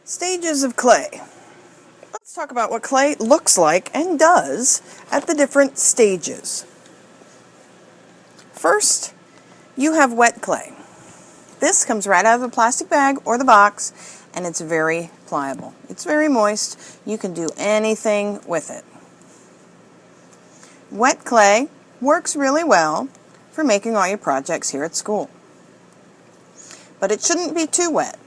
Stages of clay. Let's talk about what clay looks like and does at the different stages. First, you have wet clay. This comes right out of the plastic bag or the box, and it's very pliable. It's very moist. You can do anything with it. Wet clay works really well for making all your projects here at school. But it shouldn't be too wet.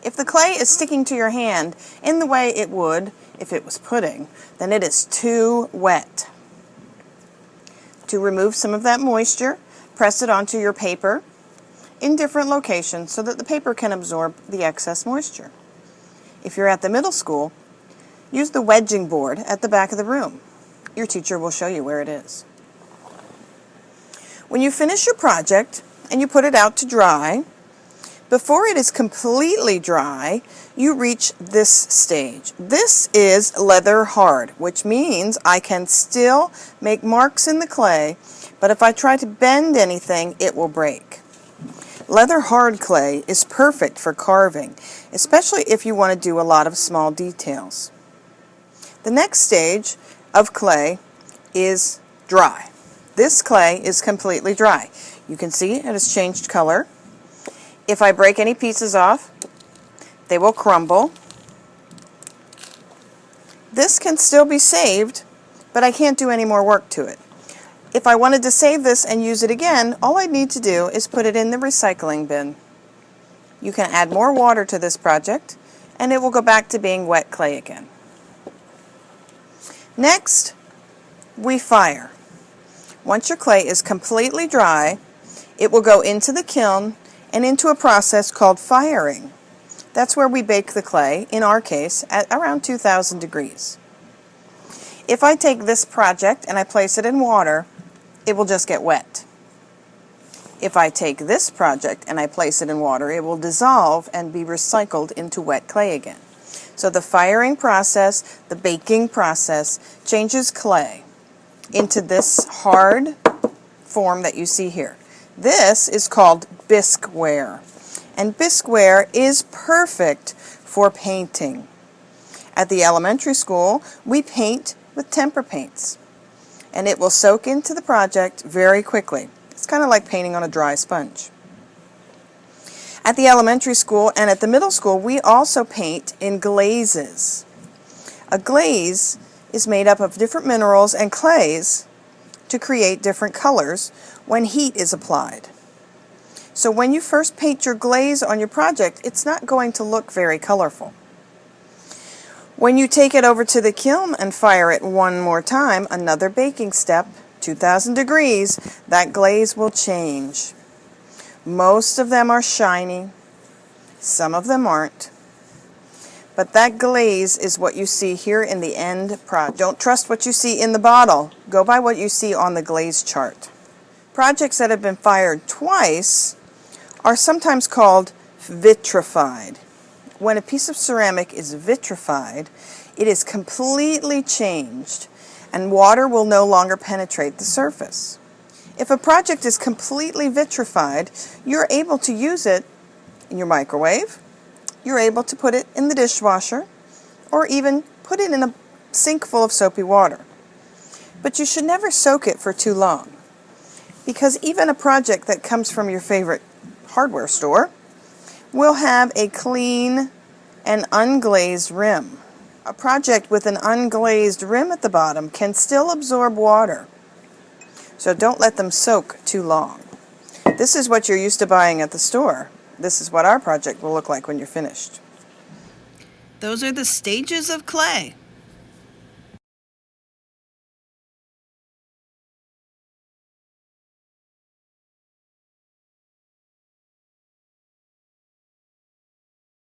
If the clay is sticking to your hand in the way it would if it was pudding, then it is too wet. To remove some of that moisture, press it onto your paper in different locations so that the paper can absorb the excess moisture. If you're at the middle school, use the wedging board at the back of the room. Your teacher will show you where it is. When you finish your project and you put it out to dry, before it is completely dry, you reach this stage. This is leather hard, which means I can still make marks in the clay, but if I try to bend anything, it will break. Leather hard clay is perfect for carving, especially if you want to do a lot of small details. The next stage of clay is dry. This clay is completely dry. You can see it has changed color. If I break any pieces off, they will crumble. This can still be saved, but I can't do any more work to it. If I wanted to save this and use it again, all I need to do is put it in the recycling bin. You can add more water to this project, and it will go back to being wet clay again. Next, we fire. Once your clay is completely dry, it will go into the kiln and into a process called firing. That's where we bake the clay, in our case, at around 2,000 degrees. If I take this project and I place it in water, it will just get wet. If I take this project and I place it in water, it will dissolve and be recycled into wet clay again. So the firing process, the baking process, changes clay into this hard form that you see here. This is called bisqueware, and bisqueware is perfect for painting. At the elementary school, we paint with tempera paints, and it will soak into the project very quickly. It's kind of like painting on a dry sponge. At the elementary school and at the middle school, we also paint in glazes. A glaze is made up of different minerals and clays to create different colors when heat is applied. So when you first paint your glaze on your project, it's not going to look very colorful. When you take it over to the kiln and fire it one more time, another baking step, 2,000 degrees, that glaze will change. Most of them are shiny, some of them aren't. But that glaze is what you see here in the end product. Don't trust what you see in the bottle. Go by what you see on the glaze chart. Projects that have been fired twice are sometimes called vitrified. When a piece of ceramic is vitrified, it is completely changed, and water will no longer penetrate the surface. If a project is completely vitrified, you're able to use it in your microwave. You're able to put it in the dishwasher, or even put it in a sink full of soapy water. But you should never soak it for too long, because even a project that comes from your favorite hardware store will have a clean and unglazed rim. A project with an unglazed rim at the bottom can still absorb water, so don't let them soak too long. This is what you're used to buying at the store. This is what our project will look like when you're finished. Those are the stages of clay.